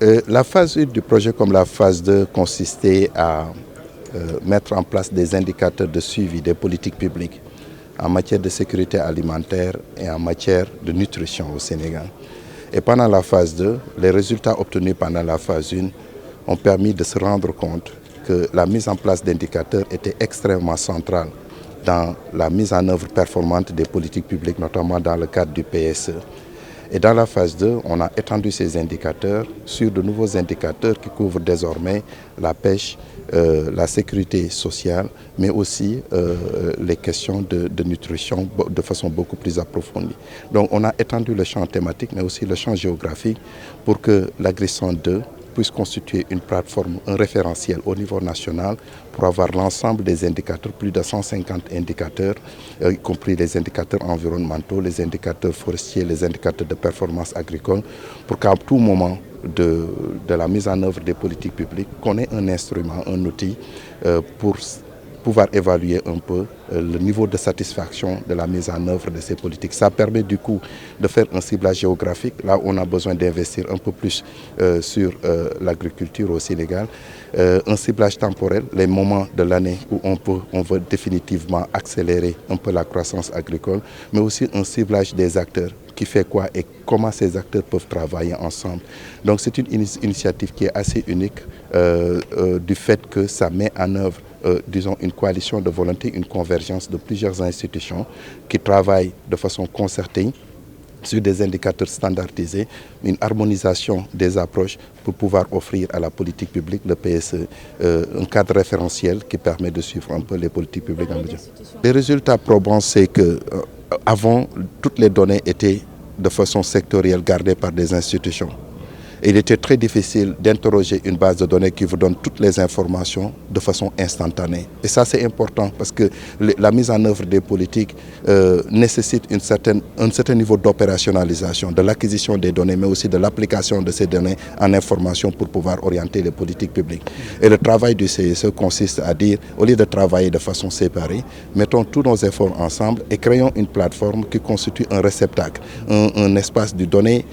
La phase 1 du projet comme la phase 2 consistait à mettre en place des indicateurs de suivi des politiques publiques en matière de sécurité alimentaire et en matière de nutrition au Sénégal. Et pendant la phase 2, les résultats obtenus pendant la phase 1 ont permis de se rendre compte que la mise en place d'indicateurs était extrêmement centrale dans la mise en œuvre performante des politiques publiques, notamment dans le cadre du PSE. Et dans la phase 2, on a étendu ces indicateurs sur de nouveaux indicateurs qui couvrent désormais la pêche, la sécurité sociale, mais aussi les questions de nutrition de façon beaucoup plus approfondie. Donc on a étendu le champ thématique, mais aussi le champ géographique pour que l'Agri-Centre 2 puisse constituer une plateforme, un référentiel au niveau national pour avoir l'ensemble des indicateurs, plus de 150 indicateurs, y compris les indicateurs environnementaux, les indicateurs forestiers, les indicateurs de performance agricole, pour qu'à tout moment de la mise en œuvre des politiques publiques, qu'on ait un instrument, un outil pour pouvoir évaluer un peu le niveau de satisfaction de la mise en œuvre de ces politiques. Ça permet du coup de faire un ciblage géographique, là où on a besoin d'investir un peu plus sur l'agriculture au Sénégal, un ciblage temporel, les moments de l'année où on veut définitivement accélérer un peu la croissance agricole, mais aussi un ciblage des acteurs, qui fait quoi et comment ces acteurs peuvent travailler ensemble. Donc c'est une initiative qui est assez unique du fait que ça met en œuvre disons une coalition de volonté, une convergence de plusieurs institutions qui travaillent de façon concertée sur des indicateurs standardisés, une harmonisation des approches pour pouvoir offrir à la politique publique, le PSE, un cadre référentiel qui permet de suivre un peu les politiques publiques en Bénin. Les résultats probants, c'est que avant, toutes les données étaient de façon sectorielle gardées par des institutions. Il était très difficile d'interroger une base de données qui vous donne toutes les informations de façon instantanée. Et ça, c'est important parce que la mise en œuvre des politiques nécessite un certain niveau d'opérationnalisation, de l'acquisition des données, mais aussi de l'application de ces données en information pour pouvoir orienter les politiques publiques. Et le travail du CSE consiste à dire, au lieu de travailler de façon séparée, mettons tous nos efforts ensemble et créons une plateforme qui constitue un réceptacle, un espace du donner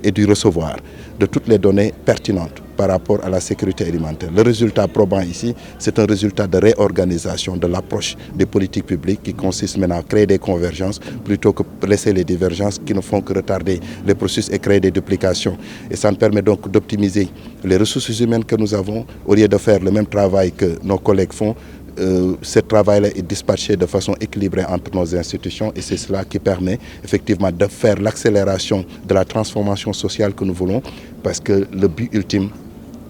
et du recevoir de toutes les données pertinentes par rapport à la sécurité alimentaire. Le résultat probant ici, c'est un résultat de réorganisation de l'approche des politiques publiques qui consiste maintenant à créer des convergences plutôt que laisser les divergences qui ne font que retarder les processus et créer des duplications. Et ça nous permet donc d'optimiser les ressources humaines que nous avons au lieu de faire le même travail que nos collègues font. Ce travail-là est dispatché de façon équilibrée entre nos institutions et c'est cela qui permet effectivement de faire l'accélération de la transformation sociale que nous voulons parce que le but ultime,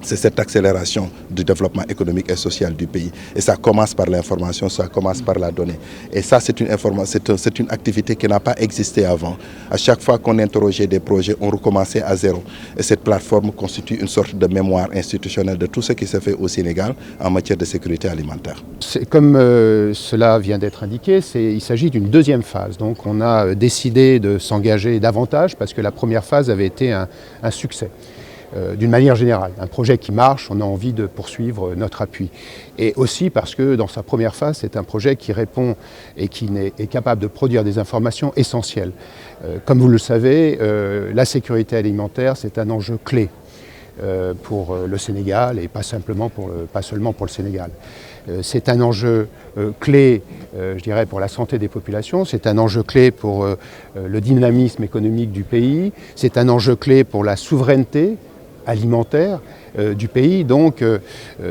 c'est cette accélération du développement économique et social du pays. Et ça commence par l'information, ça commence par la donnée. Et ça, c'est une activité qui n'a pas existé avant. À chaque fois qu'on interrogeait des projets, on recommençait à zéro. Et cette plateforme constitue une sorte de mémoire institutionnelle de tout ce qui s'est fait au Sénégal en matière de sécurité alimentaire. Comme cela vient d'être indiqué, il s'agit d'une deuxième phase. Donc on a décidé de s'engager davantage parce que la première phase avait été un succès. D'une manière générale, un projet qui marche, on a envie de poursuivre notre appui. Et aussi parce que dans sa première phase, c'est un projet qui répond et qui est capable de produire des informations essentielles. Comme vous le savez, la sécurité alimentaire, c'est un enjeu clé pour le Sénégal et pas seulement pour le Sénégal. C'est un enjeu clé, je dirais, pour la santé des populations, c'est un enjeu clé pour le dynamisme économique du pays, c'est un enjeu clé pour la souveraineté alimentaire du pays, donc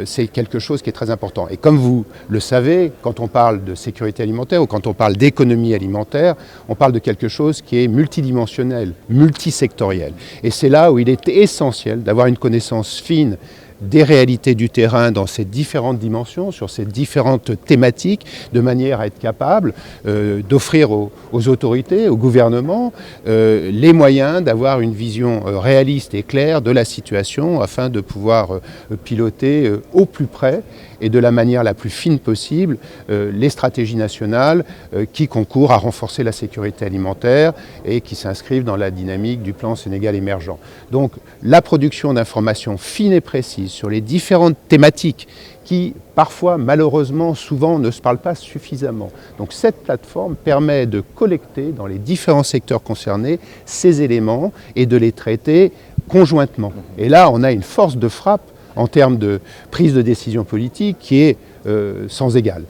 c'est quelque chose qui est très important. Et comme vous le savez, quand on parle de sécurité alimentaire ou quand on parle d'économie alimentaire, on parle de quelque chose qui est multidimensionnel, multisectoriel. Et c'est là où il est essentiel d'avoir une connaissance fine des réalités du terrain dans ces différentes dimensions, sur ces différentes thématiques, de manière à être capable d'offrir aux autorités, au gouvernement, les moyens d'avoir une vision réaliste et claire de la situation afin de pouvoir piloter au plus près et de la manière la plus fine possible les stratégies nationales qui concourent à renforcer la sécurité alimentaire et qui s'inscrivent dans la dynamique du plan Sénégal émergent. Donc la production d'informations fines et précises sur les différentes thématiques qui parfois, malheureusement, souvent ne se parlent pas suffisamment. Donc cette plateforme permet de collecter dans les différents secteurs concernés ces éléments et de les traiter conjointement. Et là, on a une force de frappe en termes de prise de décision politique qui est sans égale.